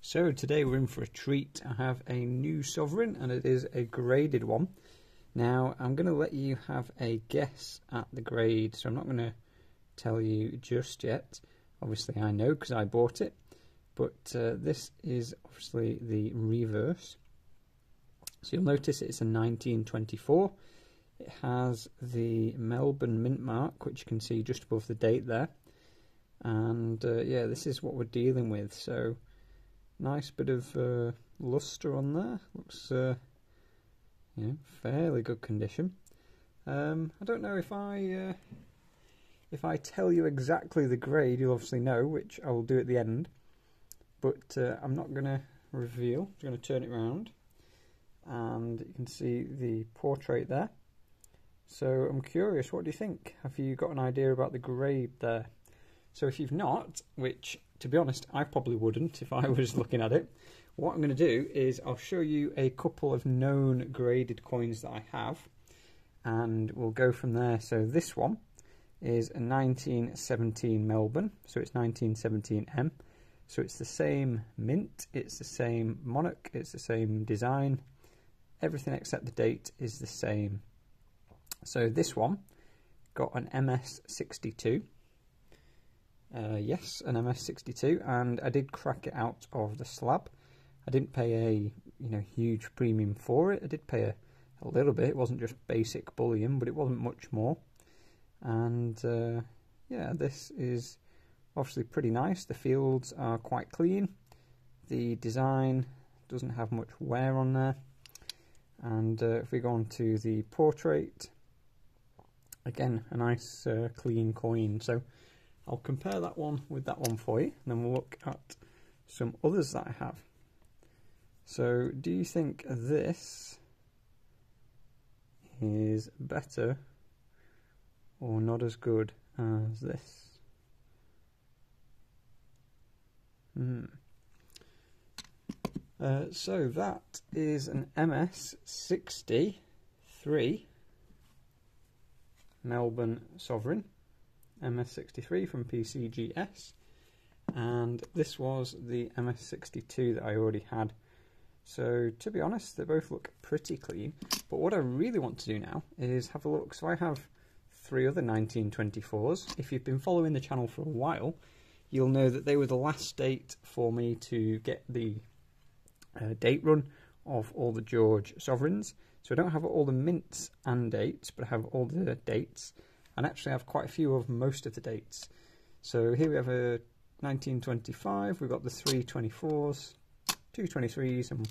So today we're in for a treat. I have a new sovereign and it is a graded one. Now I'm going to let you have a guess at the grade, so I'm not going to tell you just yet. Obviously I know because I bought it, but this is obviously the reverse. So you'll notice it's a 1924. It has the Melbourne mint mark, which you can see just above the date there. And yeah, this is what we're dealing with. So nice bit of luster on there. Looks you know, fairly good condition. I don't know if I tell you exactly the grade, you'll obviously know, which I will do at the end. But I'm not going to reveal. I'm going to turn it around, and you can see the portrait there. So I'm curious, what do you think? Have you got an idea about the grade there? So if you've not, which to be honest I probably wouldn't if I was looking at it, what I'm going to do is I'll show you a couple of known graded coins that I have, and we'll go from there. So this one is a 1917 Melbourne, so it's 1917M. So it's the same mint, it's the same monarch, it's the same design, everything except the date is the same. So this one got an MS62. Yes, an MS62, and I did crack it out of the slab. I didn't pay a huge premium for it. I did pay a little bit. It wasn't just basic bullion, but it wasn't much more. And yeah, this is obviously pretty nice. The fields are quite clean. The design doesn't have much wear on there. And if we go on to the portrait, again, a nice clean coin. So I'll compare that one with that one for you, and then we'll look at some others that I have. So do you think this is better or not as good as this? So that is an MS63 Melbourne Sovereign. MS63 from PCGS, and this was the MS62 that I already had. So to be honest, they both look pretty clean, but what I really want to do now is have a look. So I have 3 other 1924s. If you've been following the channel for a while, you'll know that they were the last date for me to get the date run of all the George sovereigns. So I don't have all the mints and dates, but I have all the dates. And actually I have quite a few of most of the dates. So here we have a 1925, we've got the 3 24s, 2 23s, and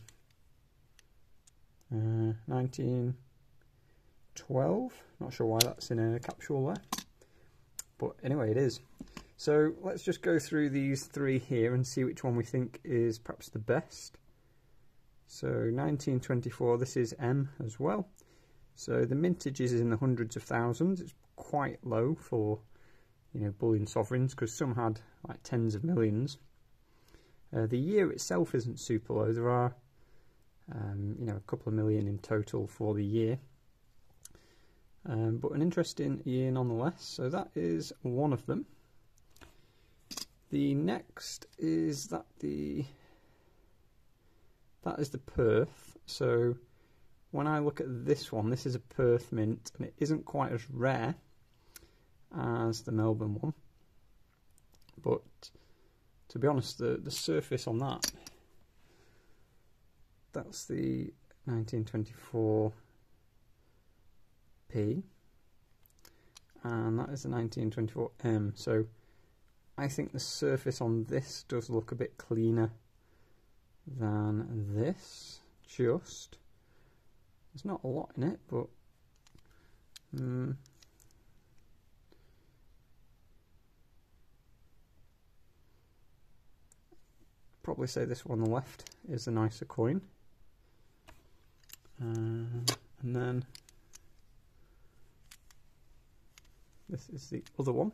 1912. Not sure why that's in a capsule there, but anyway it is. So let's just go through these 3 here and see which one we think is perhaps the best. So 1924, this is M as well. So the mintage is in the hundreds of thousands. It's quite low for bullion sovereigns, because some had like tens of millions. The year itself isn't super low. There are a couple of million in total for the year, but an interesting year nonetheless. So that is one of them. The next is that is the Perth. So when I look at this one, this is a Perth mint, and it isn't quite as rare as the Melbourne one. But to be honest, the surface on that's the 1924P, and that is the 1924M. So I think the surface on this does look a bit cleaner than this. There's not a lot in it, but probably say this one on the left is the nicer coin, and then this is the other one.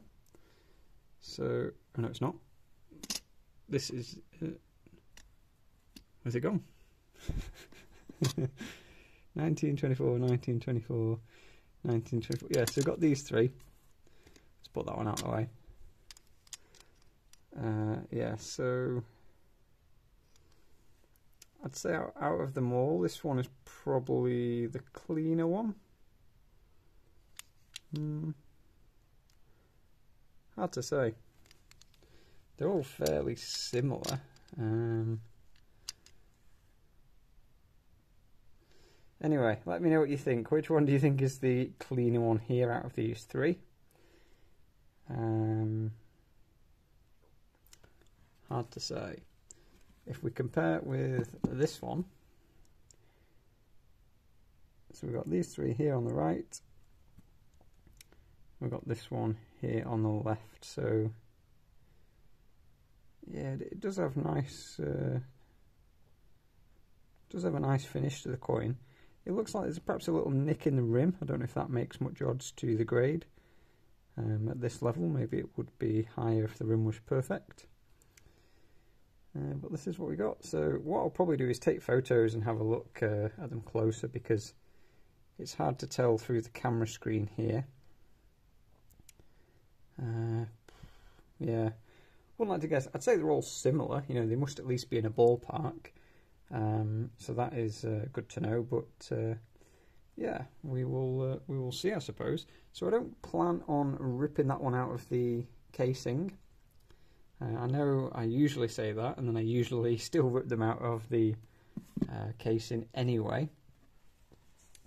So, oh no, it's not. This is where's it gone? 1924, 1924, 1924. Yeah, so we've got these 3. Let's put that one out of the way. Yeah, so I'd say out of them all, this one is probably the cleaner one. Hard to say. They're all fairly similar. Anyway, let me know what you think. Which one do you think is the cleaner one here out of these three? Hard to say. If we compare it with this one, so we've got these three here on the right, we've got this one here on the left. So yeah, it does have nice, a nice finish to the coin. It looks like there's perhaps a little nick in the rim. I don't know if that makes much odds to the grade. At this level, maybe it would be higher if the rim was perfect. But this is what we got. So what I'll probably do is take photos and have a look at them closer, because it's hard to tell through the camera screen here. Yeah, wouldn't like to guess. I'd say they're all similar. You know, they must at least be in a ballpark. So that is good to know. But yeah, we will see, I suppose. So I don't plan on ripping that one out of the casing. I know I usually say that, and then I usually still rip them out of the casing anyway.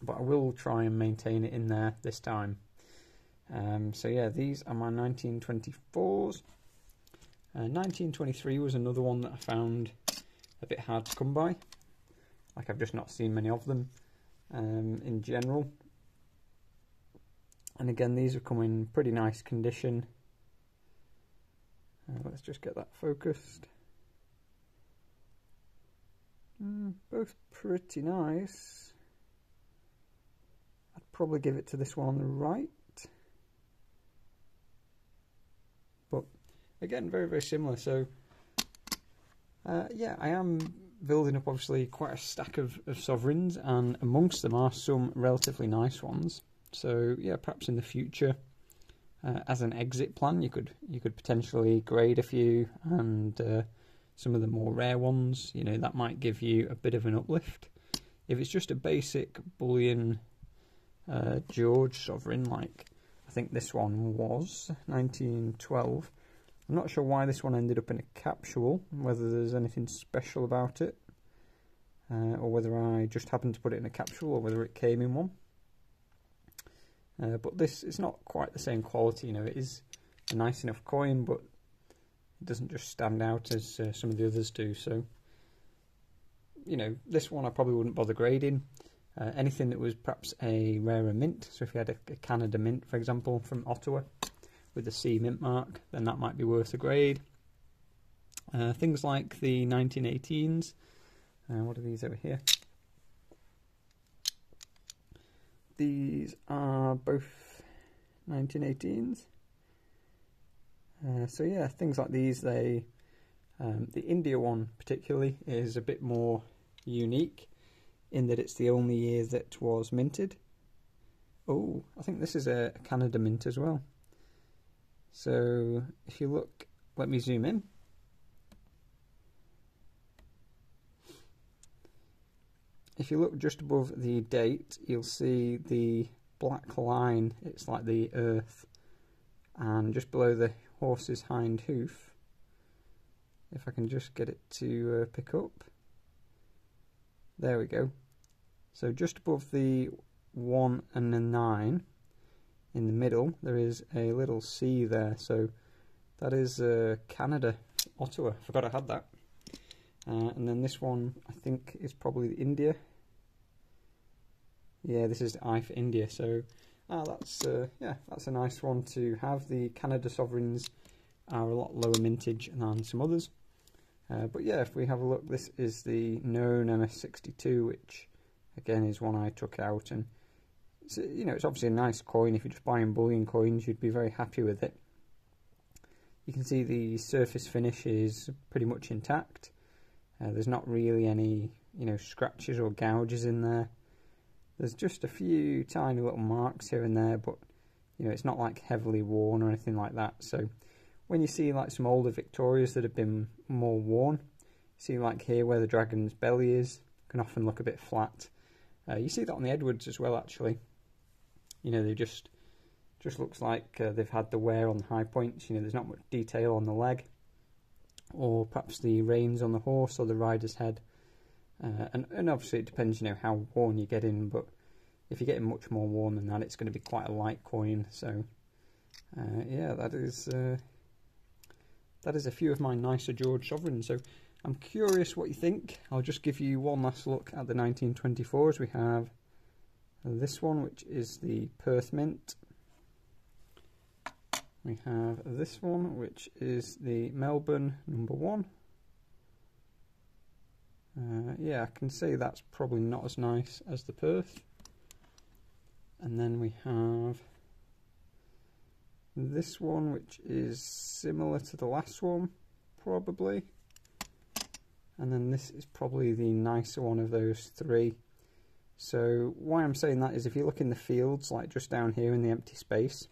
But I will try and maintain it in there this time. So yeah, these are my 1924s. 1923 was another one that I found a bit hard to come by. Like, I've just not seen many of them in general. And again, these have come in pretty nice condition. Let's just get that focused. Both pretty nice. I'd probably give it to this one on the right. But again, very, very similar. So yeah, I am building up obviously quite a stack of sovereigns, and amongst them are some relatively nice ones. So yeah, perhaps in the future, as an exit plan, you could potentially grade a few, and some of the more rare ones, you know, that might give you a bit of an uplift. If it's just a basic bullion George sovereign, like I think this one was 1912. I'm not sure why this one ended up in a capsule, whether there's anything special about it, or whether I just happened to put it in a capsule, or whether it came in one. But this is not quite the same quality. You know, it is a nice enough coin, but it doesn't just stand out as some of the others do. So, you know, this one I probably wouldn't bother grading. Anything that was perhaps a rarer mint, so if you had a Canada mint, for example, from Ottawa, with the C mint mark, then that might be worth a grade. Things like the 1918s. What are these over here? These are both 1918s. So yeah, things like these, the India one particularly is a bit more unique in that it's the only year that was minted. Oh, I think this is a Canada mint as well. So if you look, let me zoom in. If you look just above the date, you'll see the black line. It's like the earth, and just below the horse's hind hoof, if I can just get it to pick up. There we go. So just above the 1 and the 9 in the middle, there is a little C there. So that is Canada, Ottawa. Forgot I had that. And then this one, I think, is probably India. Yeah, this is the I for India. So that's yeah, that's a nice one to have. The Canada sovereigns are a lot lower mintage than some others. But yeah, if we have a look, this is the known MS62, which again is one I took out, and it's, you know, it's obviously a nice coin. If you're just buying bullion coins, you'd be very happy with it. You can see the surface finish is pretty much intact. There's not really any, you know, scratches or gouges in there. There's just a few tiny little marks here and there, but you know, it's not like heavily worn or anything like that. So when you see like some older Victorias that have been more worn, See, like here where the dragon's belly is, can often look a bit flat. You see that on the Edwards as well, actually. You know, they just looks like they've had the wear on the high points. You know, there's not much detail on the leg, or perhaps the reins on the horse or the rider's head. And obviously it depends, you know, how worn you get in, but if you're getting much more worn than that, it's going to be quite a light coin. So yeah, that is a few of my nicer George sovereigns. So I'm curious what you think. I'll just give you one last look at the 1924s. We have this one, which is the Perth Mint. We have this one, which is the Melbourne #1. Yeah, I can say that's probably not as nice as the Perth. And then we have this one, which is similar to the last one, probably. And then this is probably the nicer one of those three. So why I'm saying that is, if you look in the fields, like just down here in the empty space,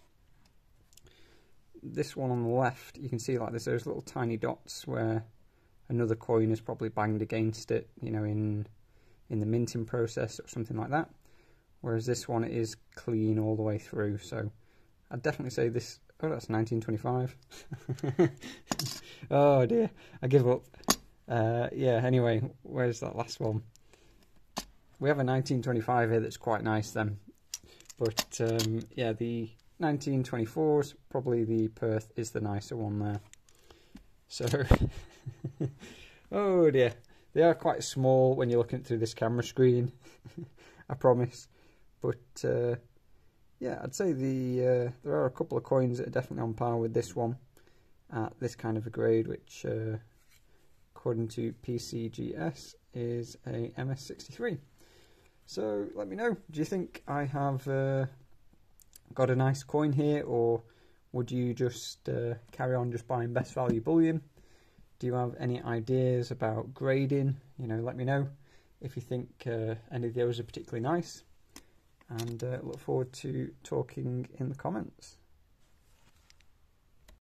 this one on the left, you can see like there's those little tiny dots where another coin is probably banged against it, you know, in the minting process or something like that. Whereas this one is clean all the way through. So I'd definitely say this. Oh, that's 1925. Oh dear, I give up. Yeah, anyway, where's that last one? We have a 1925 here that's quite nice then. But yeah, the 1924s, probably the Perth is the nicer one there. So, oh dear, they are quite small when you're looking through this camera screen, I promise. But yeah, I'd say there are a couple of coins that are definitely on par with this one at this kind of a grade, which according to PCGS is a MS63. So let me know, do you think I have got a nice coin here, or would you just carry on just buying best value bullion? Do you have any ideas about grading? You know, let me know if you think any of those are particularly nice, and look forward to talking in the comments.